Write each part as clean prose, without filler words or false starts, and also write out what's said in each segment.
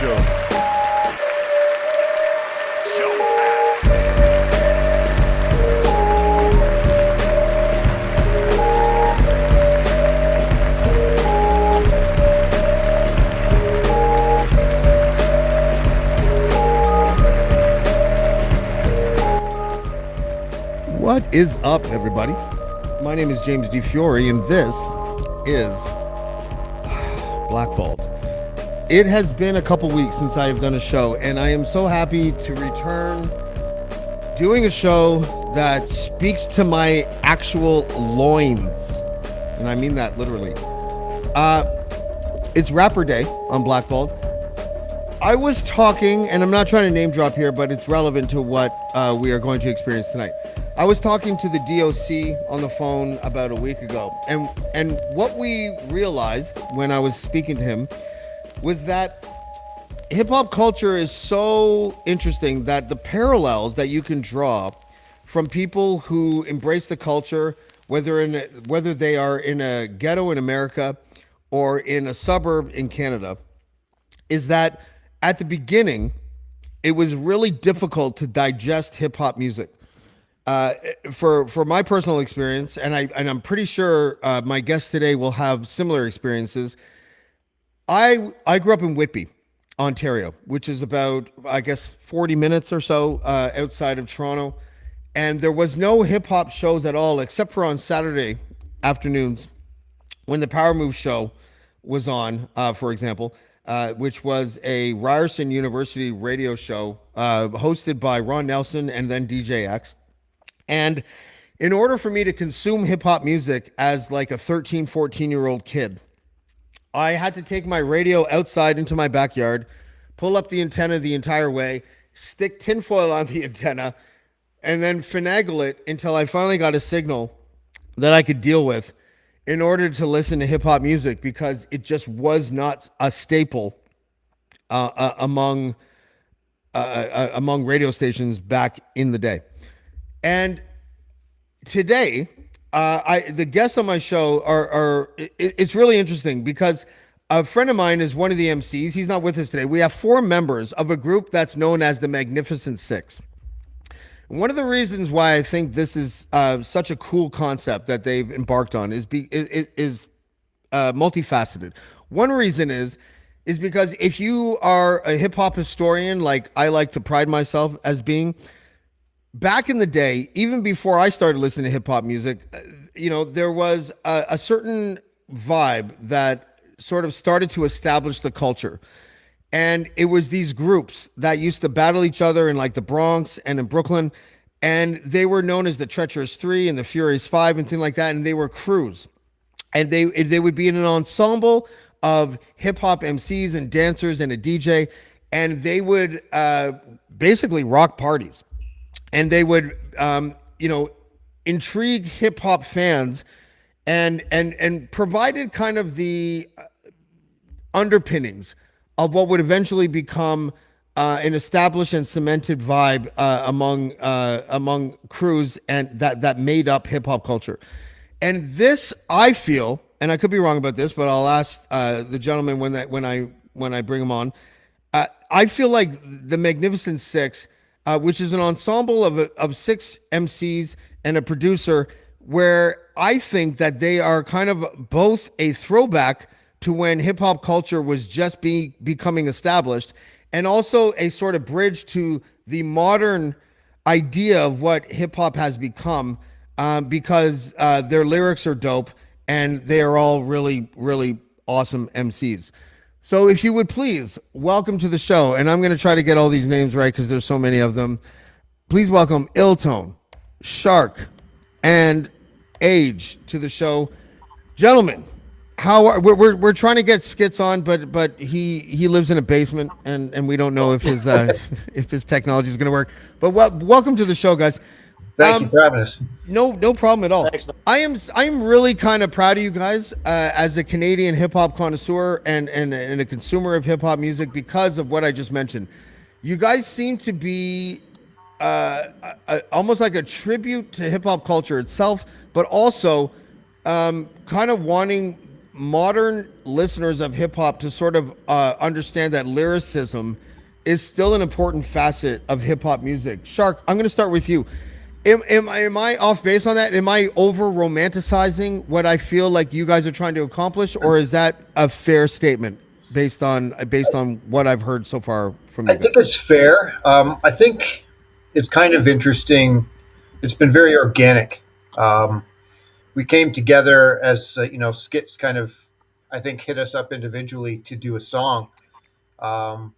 show. What is up, everybody? My name is James D. Fiore, and this is Blackballed. It has been a couple weeks since I have done a show, and I am so happy to return doing a show that speaks to my actual loins, and I mean that literally. It's Rapper Day on Blackballed. I was talking, and I'm not trying to name drop here, but it's relevant to what we are going to experience tonight. I was talking to the DOC on the phone about a week ago, and what we realized when I was speaking to him was that hip-hop culture is so interesting that the parallels that you can draw from people who embrace the culture, whether they are in a ghetto in America or in a suburb in Canada, is that at the beginning, it was really difficult to digest hip-hop music. For my personal experience, and I'm pretty sure my guest today will have similar experiences. I grew up in Whitby, Ontario, which is about, I guess, 40 minutes or so outside of Toronto, and there was no hip hop shows at all except for on Saturday afternoons when the Power Move show was on, for example, which was a Ryerson University radio show hosted by Ron Nelson and then DJ X. And in order for me to consume hip-hop music as like a 13, 14-year-old kid, I had to take my radio outside into my backyard, pull up the antenna the entire way, stick tinfoil on the antenna, and then finagle it until I finally got a signal that I could deal with in order to listen to hip-hop music, because it just was not a staple among radio stations back in the day. And today, the guests on my show it's really interesting because a friend of mine is one of the MCs. He's not with us today. We have 4 members of a group that's known as the Magnificent Six. And one of the reasons why I think this is such a cool concept that they've embarked on is multifaceted. One reason is because if you are a hip hop historian, like I like to pride myself as being, back in the day, even before I started listening to hip hop music, there was a certain vibe that sort of started to establish the culture. And it was these groups that used to battle each other in like the Bronx and in Brooklyn. And they were known as the Treacherous Three and the Furious Five and things like that. And they were crews. And they would be in an ensemble of hip hop MCs and dancers and a DJ. And they would basically rock parties. And they would, intrigue hip hop fans, and provided kind of the underpinnings of what would eventually become an established and cemented vibe among crews and that made up hip hop culture. And this, I feel, and I could be wrong about this, but I'll ask the gentleman when I bring him on. I feel like the Magnificent Six, which is an ensemble of 6 MCs and a producer, where I think that they are kind of both a throwback to when hip-hop culture was just becoming established, and also a sort of bridge to the modern idea of what hip-hop has become, because their lyrics are dope, and they are all really, really awesome MCs. So if you would please, welcome to the show. And I'm going to try to get all these names right because there's so many of them. Please welcome Illtone, Shark, and Age to the show. Gentlemen, we're trying to get Skits on, but he lives in a basement and we don't know if his if his technology is going to work. But welcome to the show, guys. Thank you for having us. No problem at all. Thanks. I'm really kind of proud of you guys as a Canadian hip hop connoisseur and a consumer of hip hop music because of what I just mentioned. You guys seem to be almost like a tribute to hip hop culture itself, but also kind of wanting modern listeners of hip hop to sort of understand that lyricism is still an important facet of hip hop music. Shark, I'm going to start with you. Am I off base on that? Am I over romanticizing what I feel like you guys are trying to accomplish, or is that a fair statement based on what I've heard so far from I you think guys? it's fair. I think it's kind of interesting. It's been very organic. Um, we came together as skits kind of, I think, hit us up individually to do a song, um,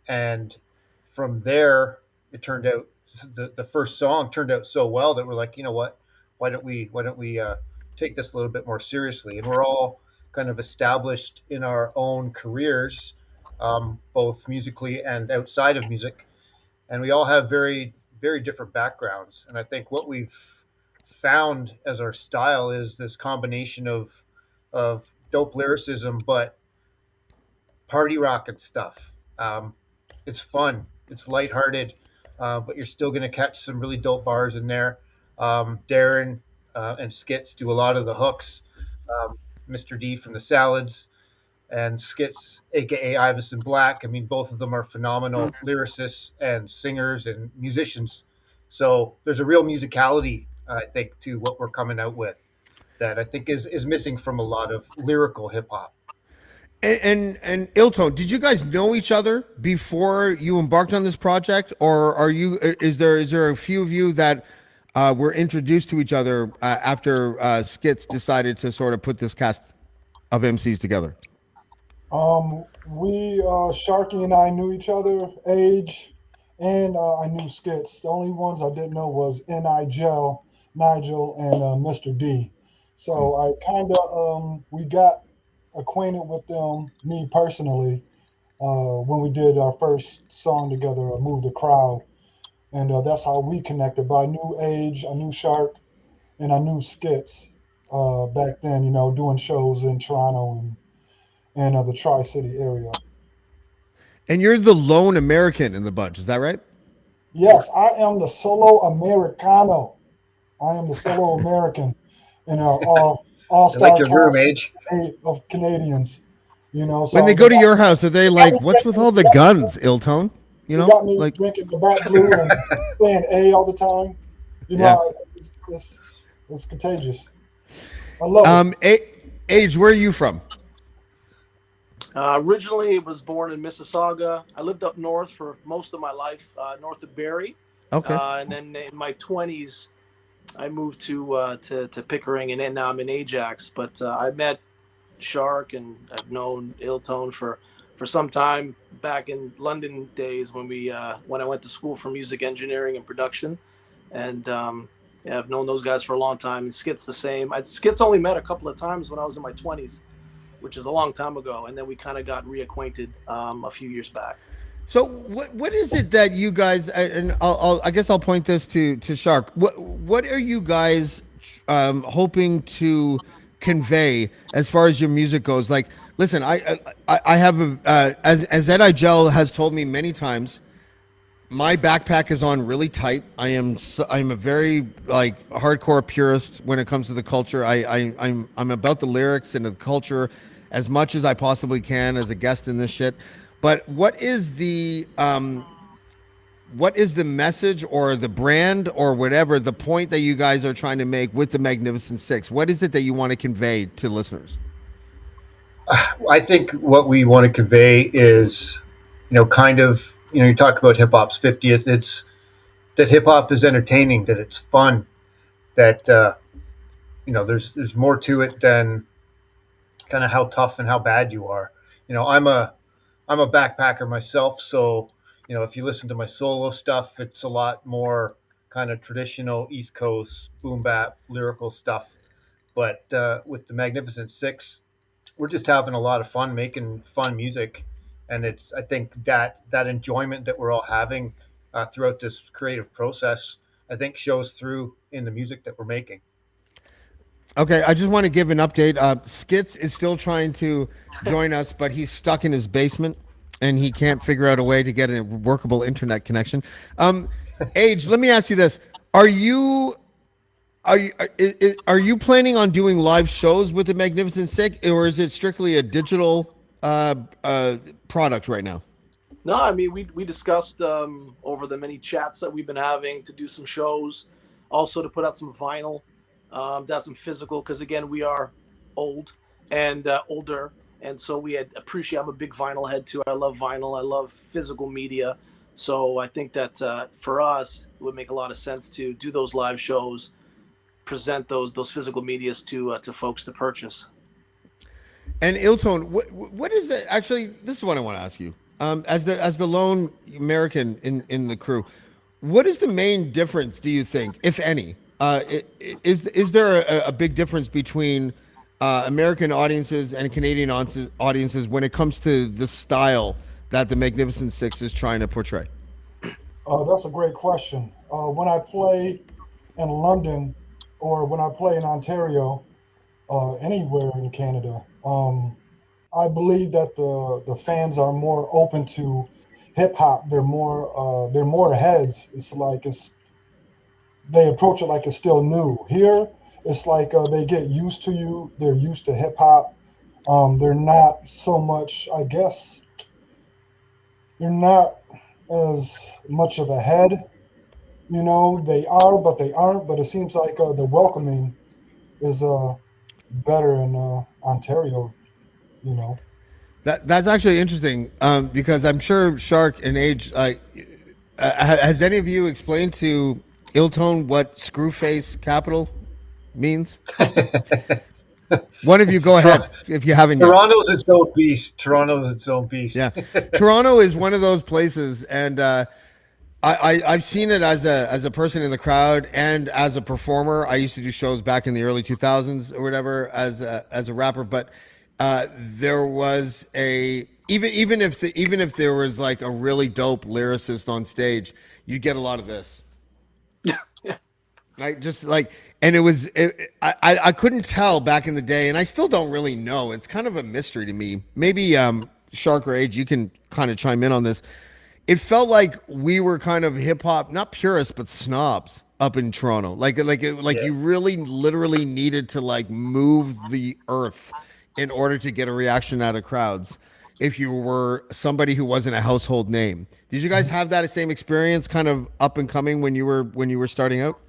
and from there it turned out the first song turned out so well that we're like, you know what, why don't we take this a little bit more seriously? And we're all kind of established in our own careers, both musically and outside of music, and we all have very different backgrounds. And I think what we've found as our style is this combination of dope lyricism, but party rock and stuff. It's fun, it's lighthearted, but you're still going to catch some really dope bars in there. Darren and Skits do a lot of the hooks. Mr. D from the Salads and Skits, aka Iverson Black. I mean, both of them are phenomenal lyricists and singers and musicians. So there's a real musicality, I think, to what we're coming out with that I think is missing from a lot of lyrical hip hop. And Iltone, did you guys know each other before you embarked on this project, or are you? Is there a few of you that were introduced to each other after Skits decided to sort of put this cast of MCs together? We Sharky and I knew each other, age, and I knew Skits. The only ones I didn't know was Nigel, and Mr. D. So I kind of we got acquainted with them, me personally, when we did our first song together, "Move the Crowd," and that's how we connected. But I knew Age, I knew Shark, and I knew Skits back then. Doing shows in Toronto and the Tri City area. And you're the lone American in the bunch, is that right? Yes, I am the solo Americano. I am the solo American in our all I like star your room, cast Age. of Canadians. When So they go to your house, are they like, "What's with all the guns, Iltone?" You you know, got me like, drinking the Back Blue and saying A all the time. yeah. It's contagious. I love it. Age, where are you from? Originally, was born in Mississauga. I lived up north for most of my life, north of Barrie, Okay. and then in my 20s, I moved to Pickering, and then now I'm in Ajax. But I met Shark, and I've known Iltone for some time back in London days when I went to school for music engineering and production, and yeah, I've known those guys for a long time. And Skit's the same. Skit's only met a couple of times when I was in my 20s, which is a long time ago, and then we kind of got reacquainted a few years back. So what is it that you guys, and I guess I'll point this to Shark. What are you guys hoping to convey as far as your music goes? Like, listen, I have a as Ed Igel has told me many times, my backpack is on really tight. I'm a very like hardcore purist when it comes to the culture. I'm about the lyrics and the culture as much as I possibly can as a guest in this shit. But what is the message or the brand or whatever the point that you guys are trying to make with the Magnificent Six? What is it that you want to convey to listeners? I think what we want to convey is, kind of, you talk about hip hop's 50th. It's that hip hop is entertaining, that it's fun, that there's more to it than kind of how tough and how bad you are. I'm a backpacker myself, so if you listen to my solo stuff, it's a lot more kind of traditional East Coast boom bap lyrical stuff. But with the Magnificent Six, we're just having a lot of fun making fun music, and it's I think that enjoyment that we're all having throughout this creative process, I think shows through in the music that we're making. Okay, I just want to give an update. Skits is still trying to join us, but he's stuck in his basement and he can't figure out a way to get a workable internet connection. Age, let me ask you this: Are you are you planning on doing live shows with the Magnificent Six, or is it strictly a digital product right now? No, I mean we discussed over the many chats that we've been having to do some shows, also to put out some vinyl, to have some physical because again we are old and older, and so we had appreciate. I'm a big vinyl head too. I love vinyl. I love physical media. So I think that for us it would make a lot of sense to do those live shows, present those physical medias to folks to purchase. And Iltone, what is it? Actually, this is what I want to ask you. As the lone American in the crew, what is the main difference? Do you think, if any, is there a big difference between American audiences and Canadian audiences when it comes to the style that the Magnificent Six is trying to portray? That's a great question. When I play in London or when I play in Ontario, anywhere in Canada, I believe that the fans are more open to hip hop. They're more heads. It's like they approach it like it's still new. Here, it's like they get used to you. They're used to hip hop. They're not so much. I guess they're not as much of a head. You know, they are, but they aren't. But it seems like the welcoming is better in Ontario. You know. That's actually interesting because I'm sure Shark and Age like has any of you explained to Iltone what Screwface Capital means? One of you go ahead Tor- if you haven't yet. Toronto's its own beast. Toronto's its own beast. Yeah, Toronto is one of those places, and I've seen it as a person in the crowd and as a performer. I used to do shows back in the early 2000s or whatever as a rapper, but there was a even if there was like a really dope lyricist on stage, you get a lot of this. Right, just like, and I couldn't tell back in the day, and I still don't really know. It's kind of a mystery to me. Maybe Shark or Age, you can kind of chime in on this. It felt like we were kind of hip hop, not purists, but snobs up in Toronto. Like Yeah. you really literally needed to like move the earth in order to get a reaction out of crowds. If you were somebody who wasn't a household name, did you guys have that same experience, kind of up and coming when you were starting out?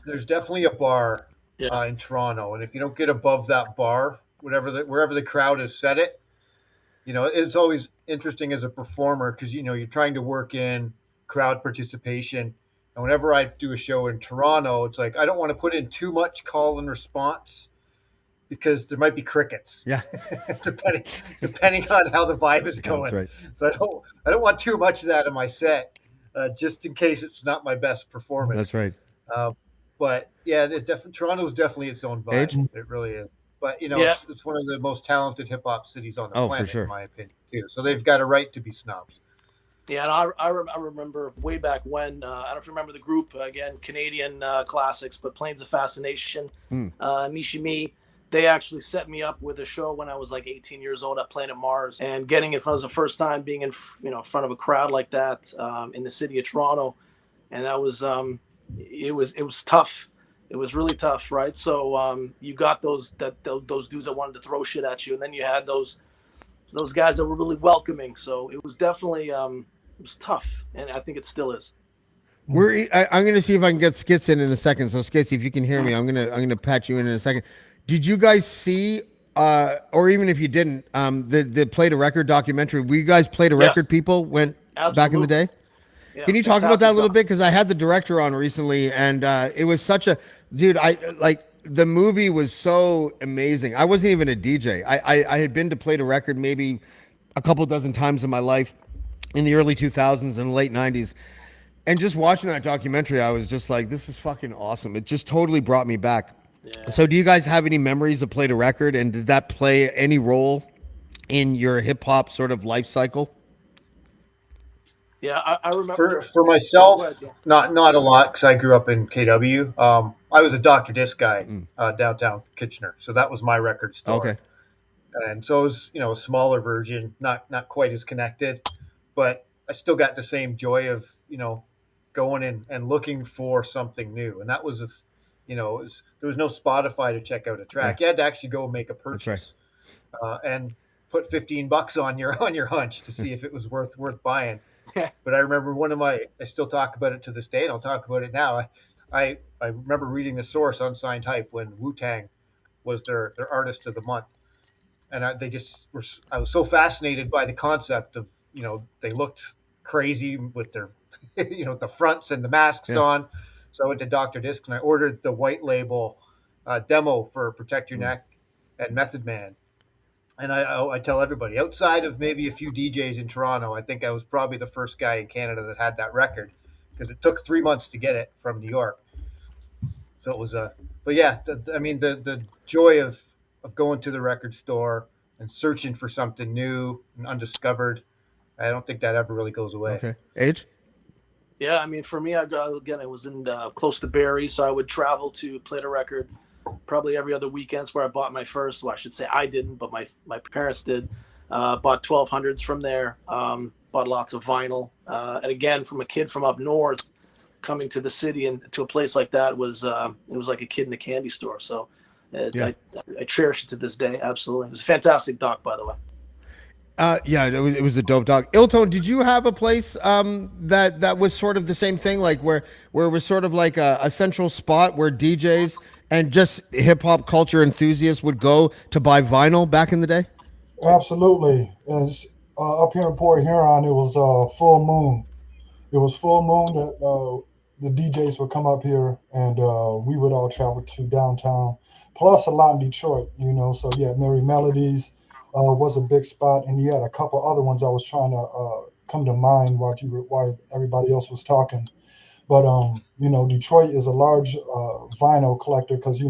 There's definitely a bar Yeah. in Toronto, and if you don't get above that bar, wherever the crowd has set it, it's always interesting as a performer because you're trying to work in crowd participation. And whenever I do a show in Toronto, it's like I don't want to put in too much call and response because there might be crickets, Yeah, depending depending on how the vibe is that's going. right. So I don't want too much of that in my set, just in case it's not my best performance. That's right. Uh, but yeah, Toronto's definitely its own vibe. Age? It really is. But Yeah. it's one of the most talented hip hop cities on the Oh, for planet, in sure. my opinion, too. So they've got a right to be snobs. Yeah, and I remember way back when, I don't know if you remember the group, again, Canadian classics, but Planes of Fascination, Mm. Mishimi, they actually set me up with a show when I was like 18 years old at Planet Mars, and getting it was the first time being in, front of a crowd like that in the city of Toronto, and that was, it was tough. It was really tough, right? So you got those dudes that wanted to throw shit at you, and then you had those guys that were really welcoming. So it was definitely it was tough, and I think it still is. I'm gonna see if I can get Skits in a second. So Skits, if you can hear me, I'm gonna patch you in a second. Did you guys see, or even if you didn't, the Play to Record documentary? We guys Play to Record Yes, people went back in the absolutely. day. Yeah, Can you talk about that a fantastic little doc. bit? Because I had the director on recently, and it was such a dude. I like the movie was so amazing. I wasn't even a DJ. I had been to Play to Record maybe a couple dozen times in my life in the early 2000s and late 90s. And just watching that documentary, I was just like, this is fucking awesome. It just totally brought me back. Yeah, So, do you guys have any memories of Play to Record? And did that play any role in your hip hop sort of life cycle? yeah, I remember. For Oh, go myself, ahead. Yeah. not a lot because I grew up in KW. I was a Dr. Disc guy Mm. downtown Kitchener, so that was my record store. Okay. And so it was a smaller version, not quite as connected, but I still got the same joy of going and looking for something new, and that was there was no Spotify to check out a Yeah, track. You had to actually go make a that's right. purchase and put $15 on your hunch to see if it was worth buying. But I remember I still talk about it to this day, and I'll talk about it now. I remember reading the source Unsigned Hype when Wu Tang was their artist of the month, and they just were. I was so fascinated by the concept of they looked crazy with their the fronts and the masks Yeah. on. So I went to Doctor Disc and I ordered the white label demo for Protect Your Neck and Method Man. And I tell everybody, outside of maybe a few DJs in Toronto, I think I was probably the first guy in Canada that had that record because it took 3 months to get it from New York. So it was but yeah, I mean the joy of going to the record store and searching for something new and undiscovered. I don't think that ever really goes away. Okay. Age? Yeah, I mean, for me, I was in close to Barrie, so I would travel to play the record probably every other weekends where I bought my first. Well, I should say I didn't, but my parents did. Bought 1200s from there. Bought lots of vinyl, and again, from a kid from up north coming to the city and to a place like that was it was like a kid in a candy store. So Yeah. I cherish it to this day. Absolutely, it was a fantastic doc, by the way. Yeah, it was a dope dog. Iltone, did you have a place that was sort of the same thing, like where it was sort of like a central spot where DJs and just hip hop culture enthusiasts would go to buy vinyl back in the day? Absolutely. As up here in Port Huron, it was full moon. It was full moon that the DJs would come up here, and we would all travel to downtown. Plus, a lot in Detroit, So yeah, Merry Melodies was a big spot, and you had a couple other ones I was trying to come to mind while everybody else was talking. But Detroit is a large vinyl collector because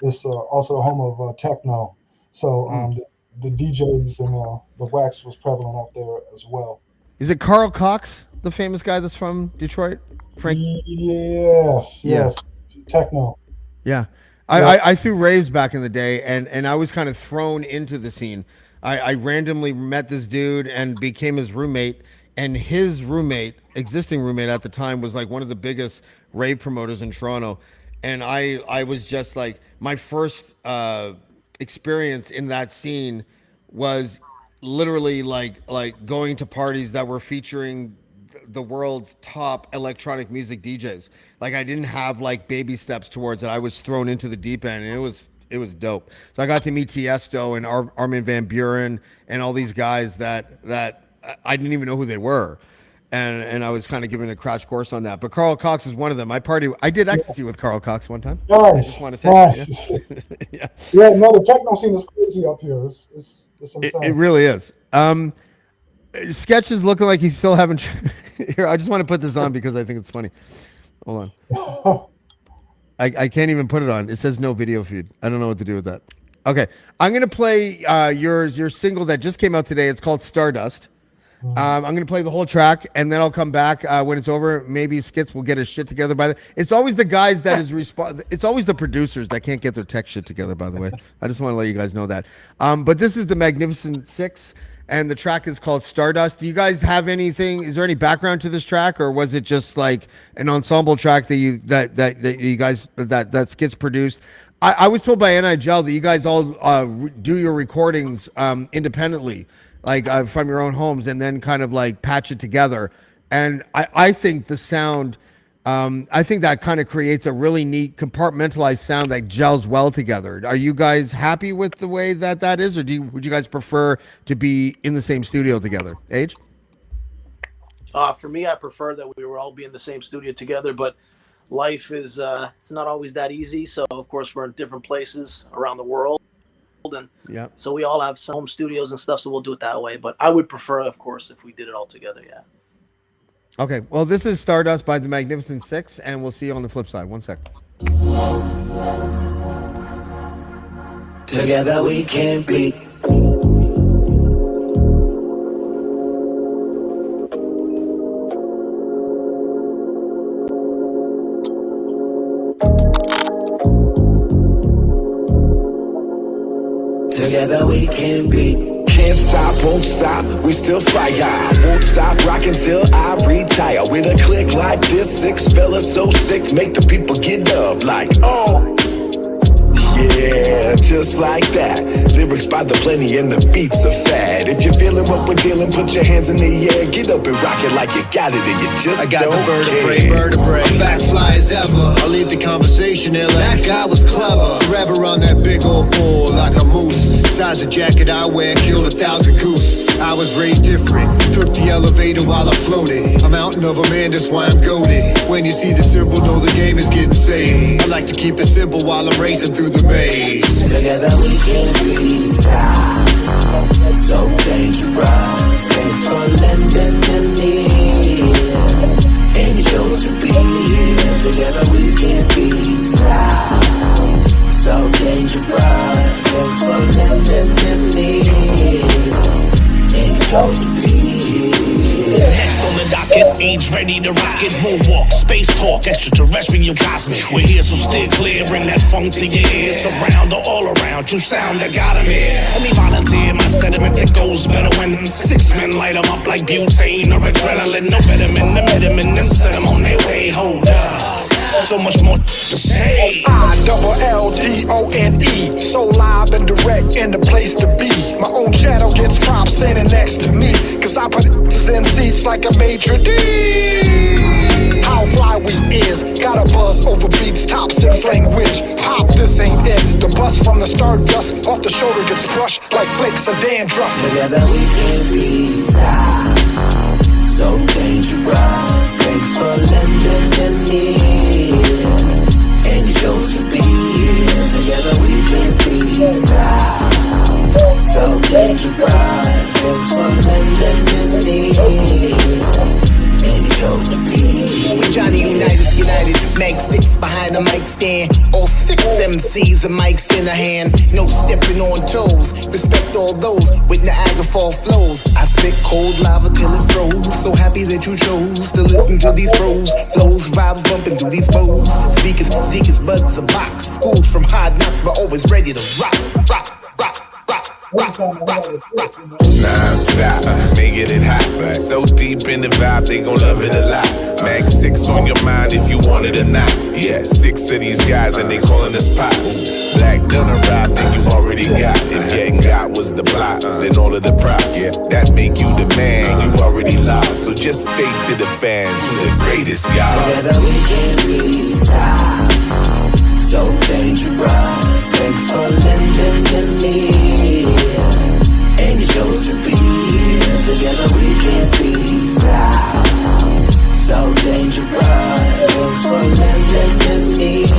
it's also the home of techno. So the DJs and the wax was prevalent up there as well. Is it Carl Cox, the famous guy that's from Detroit? Frank? Yes, Yeah. yes, techno. Yeah. Yeah. I threw raves back in the day, and I was kind of thrown into the scene. I randomly met this dude and became his roommate, and his existing roommate at the time, was like one of the biggest rave promoters in Toronto. And I was just like, my first experience in that scene was literally like going to parties that were featuring the world's top electronic music DJs. Like, I didn't have like baby steps towards it. I was thrown into the deep end, and it was dope. So I got to meet Tiesto and Armin van Buren and all these guys that I didn't even know who they were. And I was kind of giving a crash course on that. But Carl Cox is one of them. I did ecstasy with Carl Cox one time. I Nice, just want to say, nice. yeah. Yeah, no, the techno scene is crazy up here. It's insane. It really is. Sketch is looking like he's still having. Here, I just want to put this on because I think it's funny. Hold on. I can't even put it on. It says no video feed. I don't know what to do with that. Okay, I'm gonna play your single that just came out today. It's called Stardust. I'm gonna play the whole track, and then I'll come back when it's over. Maybe Skits will get his shit together by the. It's always the guys that is It's always the producers that can't get their tech shit together. By the way, I just want to let you guys know that. But this is the Magnificent Six, and the track is called Stardust. Do you guys have anything? Is there any background to this track, or was it just like an ensemble track that you guys that Skits produced? I was told by NIGEL that you guys all do your recordings independently, like from your own homes, and then kind of like patch it together. And I think the sound, I think that kind of creates a really neat compartmentalized sound that gels well together. Are you guys happy with the way that is, or would you guys prefer to be in the same studio together? Age? For me, I prefer that we were all be in the same studio together, but life is it's not always that easy. So of course we're in different places around the world, and Yeah. so we all have some home studios and stuff. So we'll do it that way. But I would prefer, of course, if we did it all together. Yeah. Okay. Well, this is Stardust by the Magnificent Six, and we'll see you on the flip side. One sec. Together we can be. Together we can be. Can't stop Won't stop, we still fire. Won't stop rocking till I retire. With a click like this, six fellas so sick, make the people get up like, oh. Yeah, just like that. Lyrics by the plenty and the beats are fat. If you're feeling what we're dealing, put your hands in the air. Get up and rock it like you got it and you just I got don't the care. vertebrae. I'm back fly as ever. I'll leave the conversation there. That guy was clever. Forever on that big old bull like a moose. Size of jacket I wear, killed 1,000 goose. I was raised different. Took the elevator while I floated. A mountain of a man, that's why I'm goaded. When you see the symbol, know the game is getting saved. I like to keep it simple while I'm racing through the maze. Together we can be tied. So dangerous. Thanks for lending an ear. And you chose to be here. Together we can be tied. So dangerous. Thanks for lending an ear. And you chose to be here. Next on the docket, age ready to rock it. Moonwalk, space talk, extraterrestrial cosmic. We're here, so steer clear, bring that funk to your ears. Surround or all around, true sound that got 'em here. Let me volunteer my sentiments, it goes better when 6 men light 'em up like butane or adrenaline. No vitamin, the vitamin, and set 'em on their way. Hold up, so much more to say. ILLTONE, so live and direct in the place to be. My own shadow gets props standing next to me, cause I put in seats like a maitre d'. How fly we is, got a buzz over beats, top 6 language. Pop, this ain't it. The bus from the stardust off the shoulder gets crushed like flakes of dandruff. Together we can be tied. So dangerous. Thanks for lending an ear. And you chose to be here. Together we can be tied. So dangerous. Thanks for lending an ear. And you chose to be here. We Johnny United, Mag 6 behind the mic stand. All 6 MCs and mics in the hand. No stepping on toes. Respect all those with Niagara Fall flows. I spit cold lava till it froze. So happy that you chose to listen to these pros. Flows, vibes bumping through these bows. Speakers, Zekas, buds, a box. Schooled from hard knocks, but always ready to rock, rock, rock, rock. Non-stop, making it hot. So deep in the vibe, they gon' love it a lot. Mag 6 on your mind if you want it or not. Yeah, 6 of these guys and they calling us pops. Black done arrived and you already got. If getting got was the plot, then all of the props. Yeah, that make you the man, you already lost. So just stay to the fans, who the greatest, y'all. Together we can be tied. So dangerous. Thanks for lending an ear. And you chose to be here. Together we can be tied. So dangerous. Thanks for lending an ear.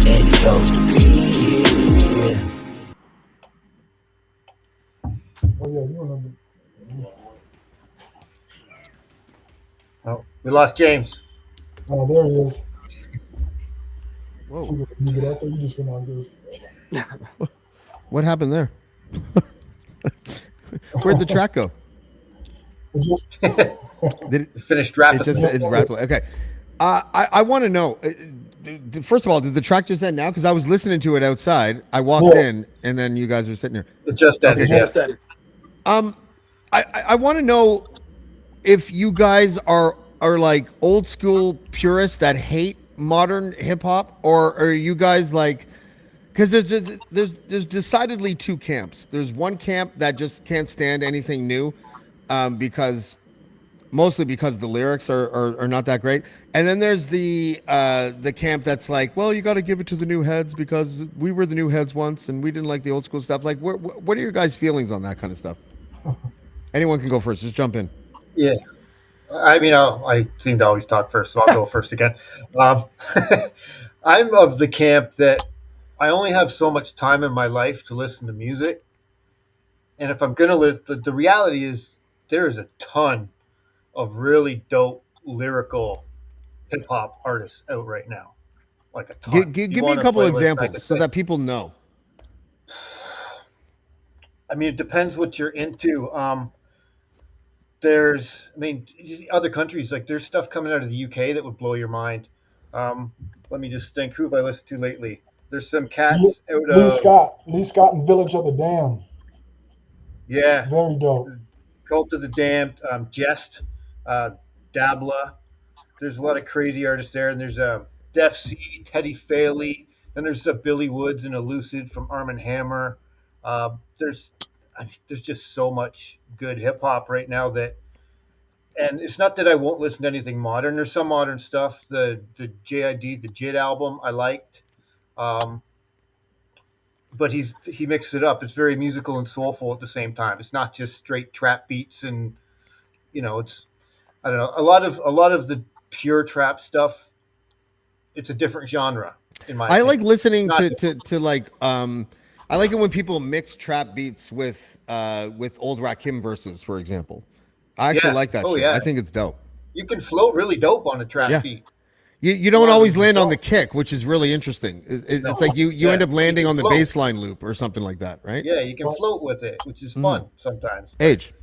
And you chose to be here. Oh yeah, you remember. Oh, we lost James. Oh, there he is. Whoa. You get out there, you just went on this. What happened there? Where'd the track go? It just Did it, Finished it rapidly. just it rapidly? Okay. I want to know. First of all, did the track just end now? Because I was listening to it outside. I walked in, and then you guys were sitting here. It just ended. Okay. Yes. I want to know if you guys are like old school purists that hate modern hip hop, or are you guys like? Because there's decidedly two camps. There's one camp that just can't stand anything new, mostly because the lyrics are not that great. And then there's the camp that's like, well, you got to give it to the new heads because we were the new heads once and we didn't like the old school stuff. Like, what are your guys' feelings on that kind of stuff? Anyone can go first. Just jump in. Yeah. I mean, I seem to always talk first, so I'll go first again. I'm of the camp that I only have so much time in my life to listen to music. And if I'm going to listen, the reality is there is a ton of really dope lyrical hip hop artists out right now. Like a ton. Give me a couple examples so that people know. I mean, it depends what you're into. Other countries, like there's stuff coming out of the UK that would blow your mind. Let me just think. Who have I listened to lately? There's some cats out Lee of Scott and Village of the Damned. Yeah, Very dope. Cult of the Damned, Jest, uh, Dabla. There's a lot of crazy artists there, and there's a Def C, Teddy Faley, and there's a Billy Woods and a Lucid from Arm and Hammer. There's there's just so much good hip hop right now that, and it's not that I won't listen to anything modern. There's some modern stuff. The JID, the JID album, I liked, um, but he mixed it up. It's very musical and soulful at the same time. It's not just straight trap beats, and it's, I don't know, a lot of the pure trap stuff. It's a different genre, in my I like opinion. It's listening not. to like I like it when people mix trap beats with old Rakim verses, for example. I actually Yeah. like that Oh shit. yeah. I think it's dope. You can float really dope on a trap Yeah. beat. You A don't lot of them always just land on the don't. kick, which is really interesting. It's like No. you end Yeah. up But you landing can on the float. baseline loop or something like that, right? Yeah, you can But float with it, which is Mm. fun sometimes. But Age.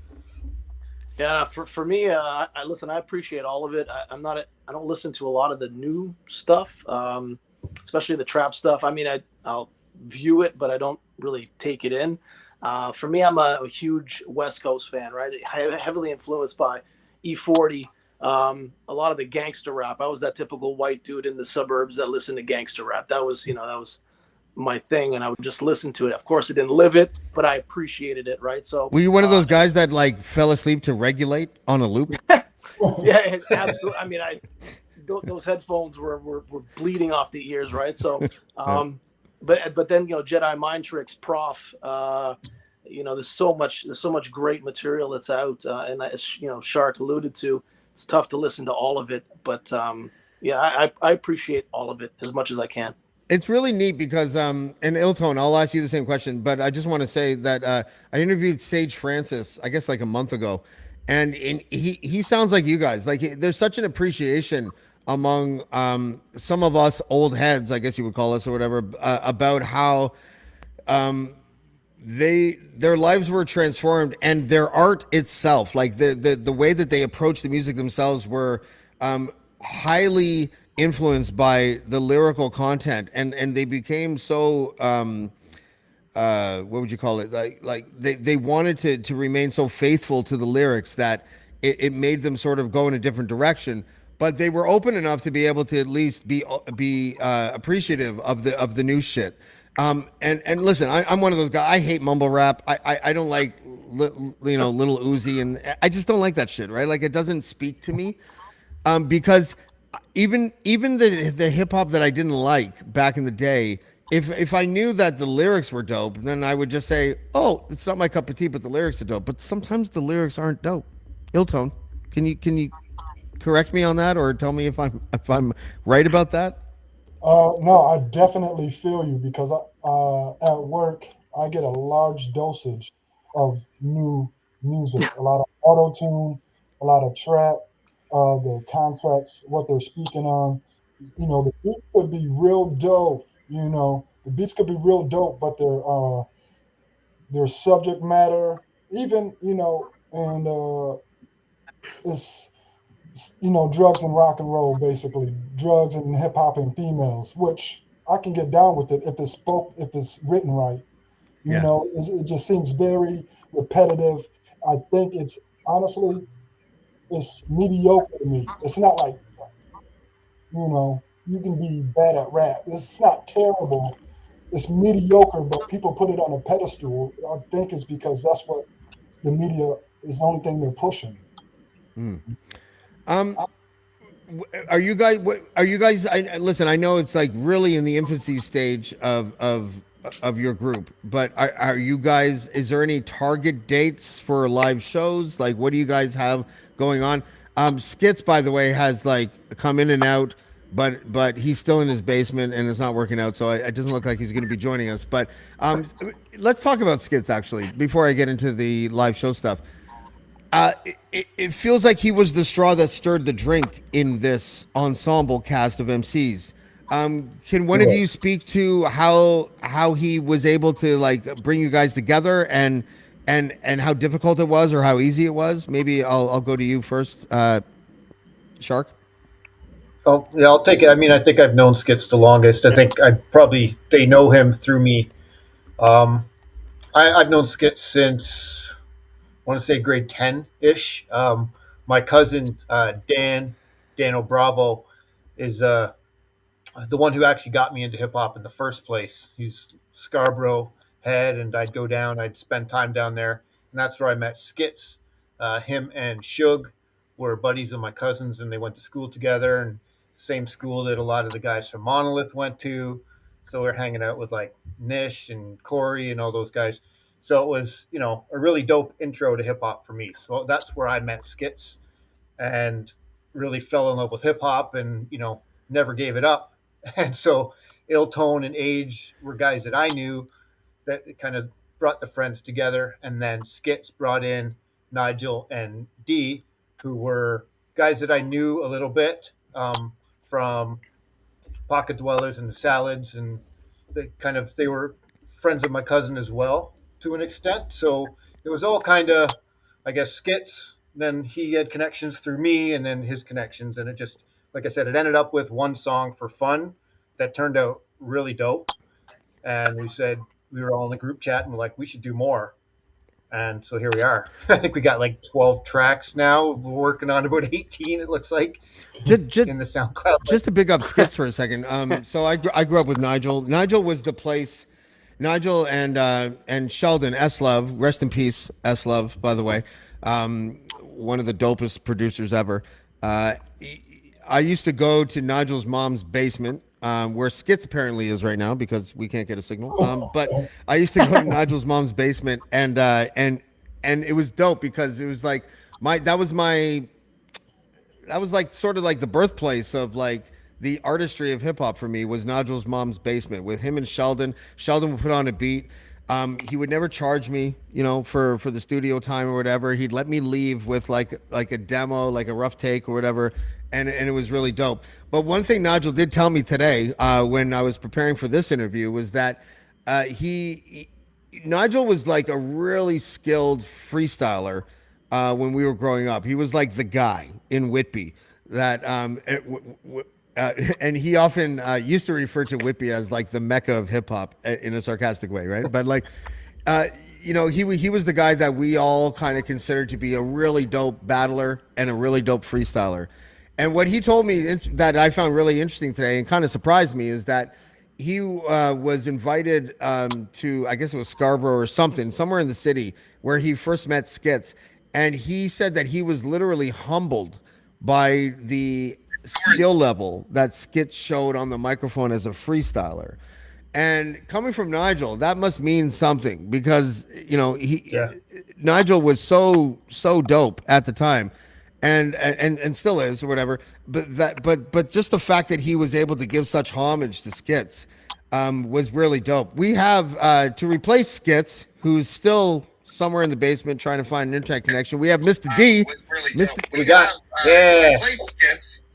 Yeah, for me, I listen. I appreciate all of it. I'm not. I don't listen to a lot of the new stuff, especially the trap stuff. I mean, I'll view it, but I don't really take it in. For me, I'm a huge West Coast fan, right? Heavily influenced by E40. A lot of the gangster rap. I was that typical white dude in the suburbs that listened to gangster rap. That was my thing, and I would just listen to it. Of course, I didn't live it, but I appreciated it, right? So, Were you one of those guys that like fell asleep to Regulate on a loop? yeah, absolutely. I mean, those headphones were bleeding off the ears, right? So, Yeah. but then Jedi Mind Tricks, Prof. There's so much great material that's out, and as Shark alluded to, it's tough to listen to all of it, but yeah, I appreciate all of it as much as I can. It's really neat because and Iltone, I'll ask you the same question, but I just want to say that I interviewed Sage Francis, I guess like a month ago, and he sounds like you guys. Like there's such an appreciation among some of us old heads, I guess you would call us or whatever, about how their lives were transformed and their art itself, like the way that they approach the music themselves, were highly influenced by the lyrical content, and they became so what would you call it, like they wanted to remain so faithful to the lyrics that it made them sort of go in a different direction, but they were open enough to be able to at least be appreciative of the new shit. And listen, I'm one of those guys. I hate mumble rap. I don't like little Uzi, and I just don't like that shit. Right? Like it doesn't speak to me. Because even the hip hop that I didn't like back in the day, if I knew that the lyrics were dope, then I would just say, oh, it's not my cup of tea, but the lyrics are dope. But sometimes the lyrics aren't dope. Iltone, can you correct me on that, or tell me if I'm right about that? No, I definitely feel you because at work I get a large dosage of new music, a lot of auto tune, a lot of trap, the concepts, what they're speaking on. The beats could be real dope. The beats could be real dope, but their subject matter, even and it's drugs and rock and roll, basically drugs and hip hop and females, which I can get down with it if it's written right. Yeah. It just seems very repetitive. I think it's honestly it's mediocre to me. It's not like you can be bad at rap. It's not terrible. It's mediocre, but people put it on a pedestal. I think it's because that's what the media is the only thing they're pushing. Um, are you guys? Are you guys? Listen, I know it's like really in the infancy stage of your group, but are you guys? Is there any target dates for live shows? Like, what do you guys have going on? Skits, by the way, has like come in and out, but he's still in his basement and it's not working out, so it doesn't look like he's going to be joining us. But let's talk about Skits actually before I get into the live show stuff. It feels like he was the straw that stirred the drink in this ensemble cast of MCs. Can one of Yeah. you speak to how he was able to like bring you guys together, and how difficult it was or how easy it was? Maybe I'll go to you first, Shark. Oh yeah, I'll take it. I mean, I think I've known Skits the longest. I Yeah. think they know him through me. Um, I've known Skits since want to say grade 10 ish. My cousin Dan O'Bravo, is the one who actually got me into hip hop in the first place. He's Scarborough head, and I'd go down. I'd spend time down there, and that's where I met Skits. Him and Shug were buddies of my cousins, and they went to school together, and same school that a lot of the guys from Monolith went to. So we're hanging out with like Nish and Corey and all those guys. So it was, a really dope intro to hip hop for me. So that's where I met Skits and really fell in love with hip hop, and never gave it up. And so Iltone and Age were guys that I knew that kind of brought the friends together, and then Skits brought in Nigel and D, who were guys that I knew a little bit, from Pocket Dwellers and the Salads, and they were friends of my cousin as well to an extent. So it was all kind of, I guess, Skits. Then he had connections through me, and then his connections, and it just, like I said, it ended up with one song for fun that turned out really dope. And we said, we were all in the group chat and we're like, we should do more. And so here we are. I think we got like 12 tracks now. We're working on about 18, it looks like, in the SoundCloud. Just to pick up Skits for a second. So I grew up with Nigel. Nigel was the place. Nigel and Sheldon S. Love, rest in peace, S. Love, by the way, one of the dopest producers ever. I used to go to Nigel's mom's basement, where Skits apparently is right now because we can't get a signal. But I used to go to Nigel's mom's basement, and it was dope because it was like that was like sort of like the birthplace of like the artistry of hip hop for me was Nigel's mom's basement with him and Sheldon. Sheldon would put on a beat. He would never charge me, for the studio time or whatever. He'd let me leave with like a demo, like a rough take or whatever, and it was really dope. But one thing Nigel did tell me today, when I was preparing for this interview, was that Nigel was like a really skilled freestyler. When we were growing up, he was like the guy in Whitby that and he often used to refer to Whitby as like the mecca of hip hop in a sarcastic way, right? But like, he was the guy that we all kind of considered to be a really dope battler and a really dope freestyler. And what he told me that I found really interesting today and kind of surprised me is that he was invited to, I guess it was Scarborough or something, somewhere in the city where he first met Skits. And he said that he was literally humbled by the skill level that Skits showed on the microphone as a freestyler. And coming from Nigel, that must mean something because, Nigel was so dope at the time and still is or whatever. But just the fact that he was able to give such homage to Skits was really dope. We have to replace Skits, who's still somewhere in the basement trying to find an internet connection. We have Mr. D. We got, yeah.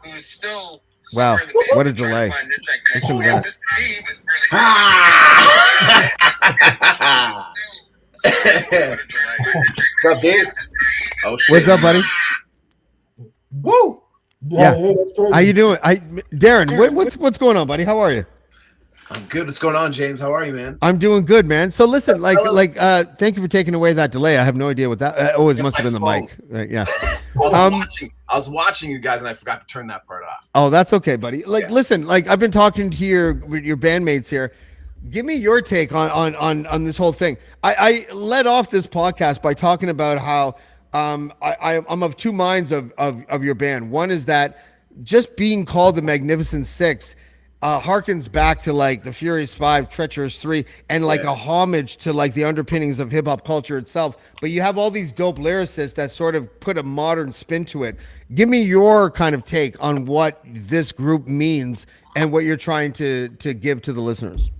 Who's still wow, what a delay. Listen to that. What's up, Dave? Oh, shit. What's up, buddy? Woo! Yeah. That's crazy. How you doing? Darren, what's going on, buddy? How are you? I'm good. What's going on, James? How are you, man? I'm doing good, man. So listen, thank you for taking away that delay. I have no idea what that. It must have been the mic. Yeah. I was watching you guys, and I forgot to turn that part off. Oh, that's okay, buddy. Listen, I've been talking to your bandmates here. Give me your take on this whole thing. I led off this podcast by talking about how I'm of two minds of your band. One is that just being called the Magnificent Six harkens back to like the Furious Five, Treacherous Three, and like a homage to like the underpinnings of hip hop culture itself. But you have all these dope lyricists that sort of put a modern spin to it. Give me your kind of take on what this group means and what you're trying to give to the listeners.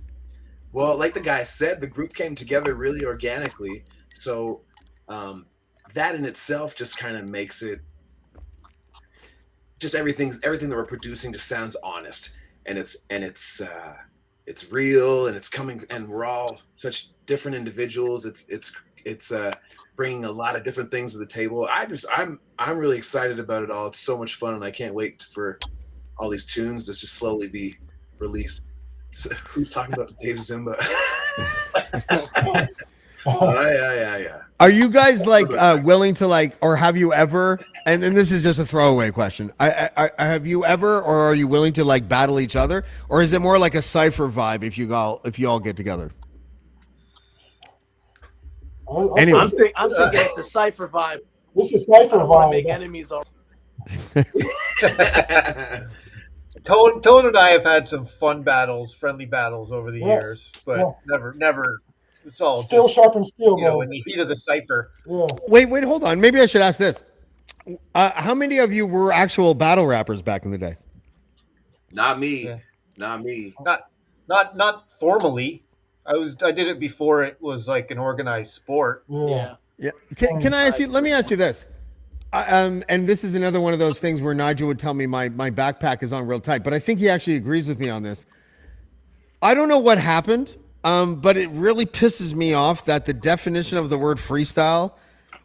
Well, like the guy said, the group came together really organically. So that in itself just kind of makes it just everything that we're producing just sounds honest. And it's real, and it's coming, and we're all such different individuals. It's bringing a lot of different things to the table. I'm really excited about it all. It's so much fun, and I can't wait for all these tunes to just slowly be released. Who's talking about Dave Zimba? Yeah. Are you guys like willing to like, or have you ever? And this is just a throwaway question. Have you ever, or are you willing to like battle each other, or is it more like a cipher vibe if you all get together? Anyway. I'm thinking it's a cipher vibe. This is cipher I don't want to vibe. make enemies. Tone and I have had some fun battles, friendly battles over the Yeah, years, but yeah. never. It's all Still just, sharp and steel, though. in the heat of the cipher. Yeah. Wait, hold on. Maybe I should ask this. How many of you were actual battle rappers back in the day? Not me. Yeah. Not me. Not formally. I did it before it was like an organized sport. Yeah. Yeah. Can I ask you? Let me ask you this. And this is another one of those things where Nigel would tell me my backpack is on real tight, but I think he actually agrees with me on this. I don't know what happened, but it really pisses me off that the definition of the word freestyle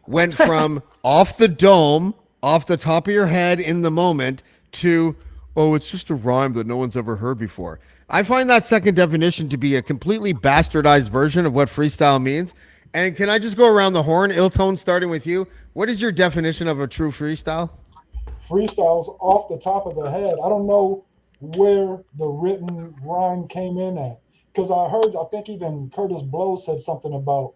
went from off the dome, off the top of your head in the moment, to, oh, it's just a rhyme that no one's ever heard before. I find that second definition to be a completely bastardized version of what freestyle means. And can I just go around the horn? Iltone, starting with you. What is your definition of a true freestyle? Freestyles off the top of the head. I don't know where the written rhyme came in at. Because I think even Curtis Blow said something about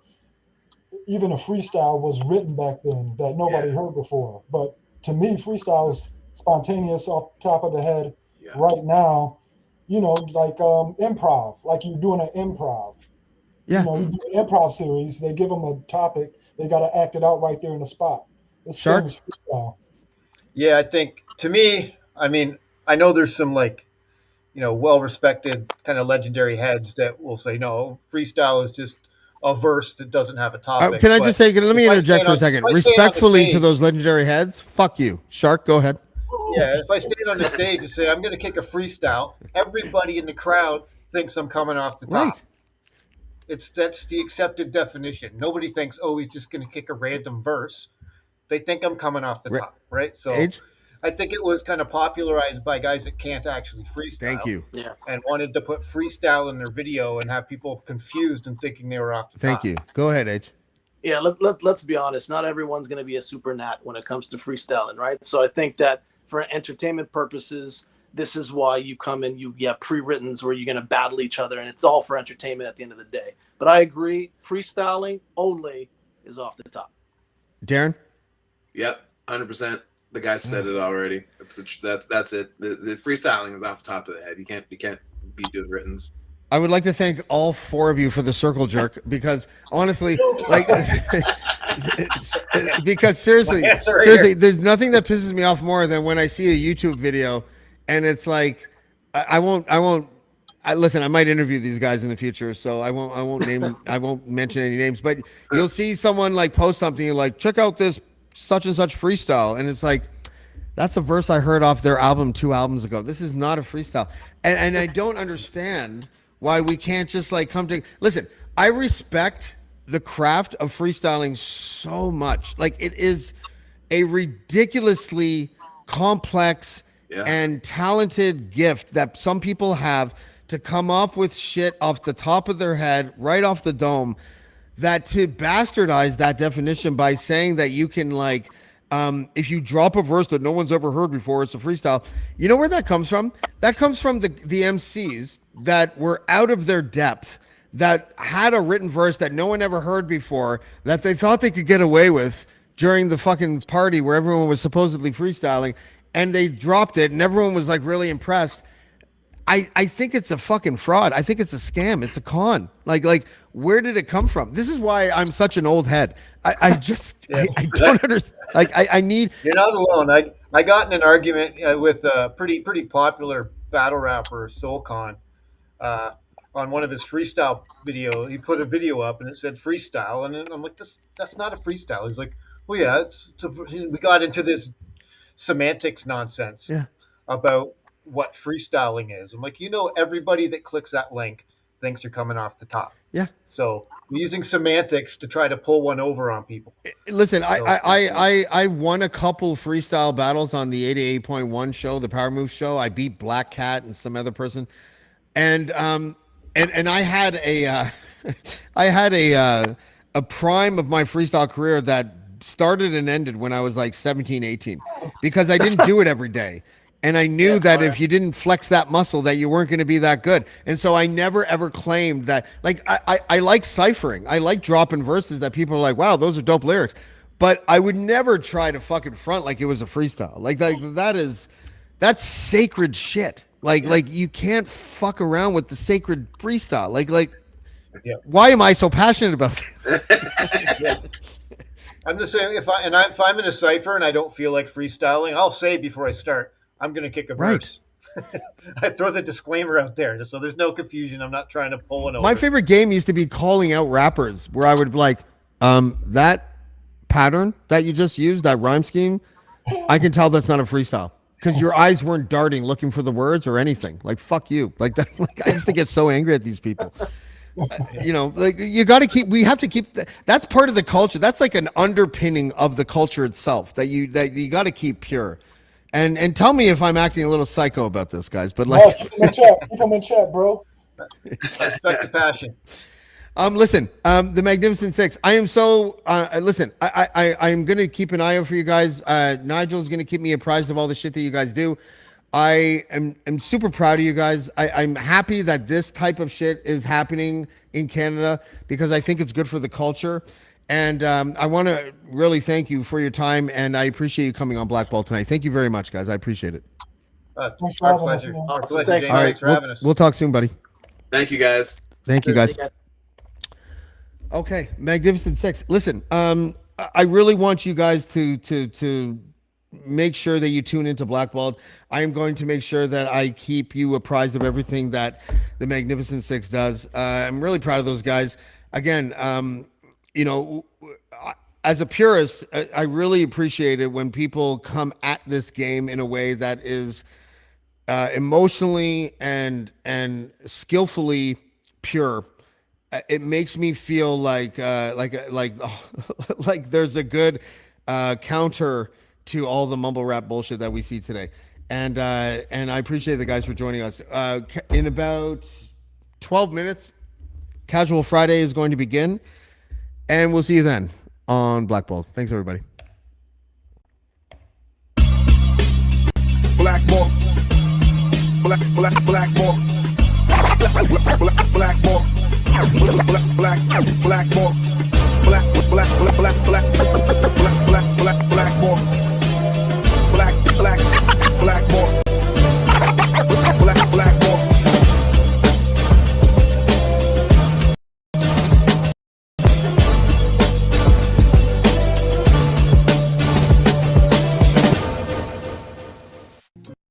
even a freestyle was written back then that nobody heard before. But to me, freestyle's spontaneous off the top of the head right now, like improv, like you're doing an improv. Yeah. You do an improv series, they give them a topic, they got to act it out right there in the spot. It's Shark? freestyle. Yeah, I think to me, I mean, I know there's some like, well-respected kind of legendary heads that will say, no, freestyle is just a verse that doesn't have a topic. Can I just say, let me interject for a second. if I stand on the Respectfully to stage- those legendary heads, fuck you. Shark, go ahead. Yeah, if I stand on the stage and say I'm going to kick a freestyle, everybody in the crowd thinks I'm coming off the top. Right. That's the accepted definition. Nobody thinks, oh, he's just going to kick a random verse. They think I'm coming off the top, right? So Age? I think it was kind of popularized by guys that can't actually freestyle. Thank you. Yeah. And wanted to put freestyle in their video and have people confused and thinking they were off the top. Thank you. Go ahead, Age. Yeah, let's be honest. Not everyone's going to be a super nat when it comes to freestyling, right? So I think that for entertainment purposes, this is why you come in, you have pre-writtens where you're going to battle each other, and it's all for entertainment at the end of the day. But I agree, freestyling only is off the top. Darren? Yep, 100%. The guy said it already. That's it. The freestyling is off the top of the head. You can't be doing writtens. I would like to thank all four of you for the circle jerk because honestly, like, because seriously, there's nothing that pisses me off more than when I see a YouTube video and it's like, I listen, I might interview these guys in the future, so I won't mention any names, but you'll see someone like post something like, check out this such and such freestyle. And it's like, that's a verse I heard off their album 2 albums ago. This is not a freestyle. And I don't understand why we can't just like come to listen. I respect the craft of freestyling so much. Like it is a ridiculously complex and talented gift that some people have to come up with shit off the top of their head, right off the dome, that to bastardize that definition by saying that you can like, if you drop a verse that no one's ever heard before, it's a freestyle. You know where that comes from? That comes from the MCs that were out of their depth, that had a written verse that no one ever heard before, that they thought they could get away with during the fucking party where everyone was supposedly freestyling, and they dropped it, and everyone was like really impressed. I think it's a fucking fraud. I think it's a scam. It's a con. Like where did it come from? This is why I'm such an old head. I don't understand. Like I need. You're not alone. I got in an argument with a pretty popular battle rapper, Soulcon, on one of his freestyle video. He put a video up and it said freestyle, and then I'm like, that's not a freestyle. He's like, well, yeah, we got into this semantics nonsense about what freestyling is. I'm like, everybody that clicks that link thinks you're coming off the top. Yeah. So we're using semantics to try to pull one over on people. Listen, I won a couple freestyle battles on the 88.1 show, the Power Move show. I beat Black Cat and some other person, and I had a a prime of my freestyle career that started and ended when I was like 17, 18, because I didn't do it every day. And I knew that if you didn't flex that muscle, that you weren't going to be that good. And so I never ever claimed that. Like I like ciphering. I like dropping verses that people are like, wow, those are dope lyrics. But I would never try to fucking front like it was a freestyle. Like that's sacred shit. Like you can't fuck around with the sacred freestyle. Like why am I so passionate about this? I'm the same. If I'm in a cipher and I don't feel like freestyling, I'll say before I start, I'm going to kick a verse. I throw the disclaimer out there, so there's no confusion. I'm not trying to pull an over. My favorite game used to be calling out rappers, where I would be like, that pattern that you just used, that rhyme scheme, I can tell that's not a freestyle because your eyes weren't darting looking for the words or anything. Like, fuck you. Like that. Like, I used to get so angry at these people. You know, like you got to keep. We have to keep. That's part of the culture. That's like an underpinning of the culture itself that you got to keep pure. And tell me if I'm acting a little psycho about this, guys. But like, keep them in chat, bro. Respect the passion. Listen, the Magnificent Six. I am so listen. I'm gonna keep an eye out for you guys. Nigel's gonna keep me apprised of all the shit that you guys do. I am super proud of you guys. I'm happy that this type of shit is happening in Canada because I think it's good for the culture. And I want to really thank you for your time, and I appreciate you coming on Blackballed tonight. Thank you very much, guys. I appreciate it. Thanks for Our having us, pleasure. man. Our pleasure, Thanks. Dana. All right, Thanks for having us. we'll talk soon, buddy. Thank you, guys. Thank you, guys. Okay, Magnificent Six. Listen, I really want you guys to make sure that you tune into Blackballed. I am going to make sure that I keep you apprised of everything that the Magnificent Six does. I'm really proud of those guys. Again, you know, as a purist, I really appreciate it when people come at this game in a way that is emotionally and skillfully pure. It makes me feel like like there's a good counter to all the mumble rap bullshit that we see today. And I appreciate the guys for joining us. In about 12 minutes, Casual Friday is going to begin. And we'll see you then on Blackballed. Thanks, everybody. Blackballed. Blackballed. Blackballed. Blackballed. Blackballed.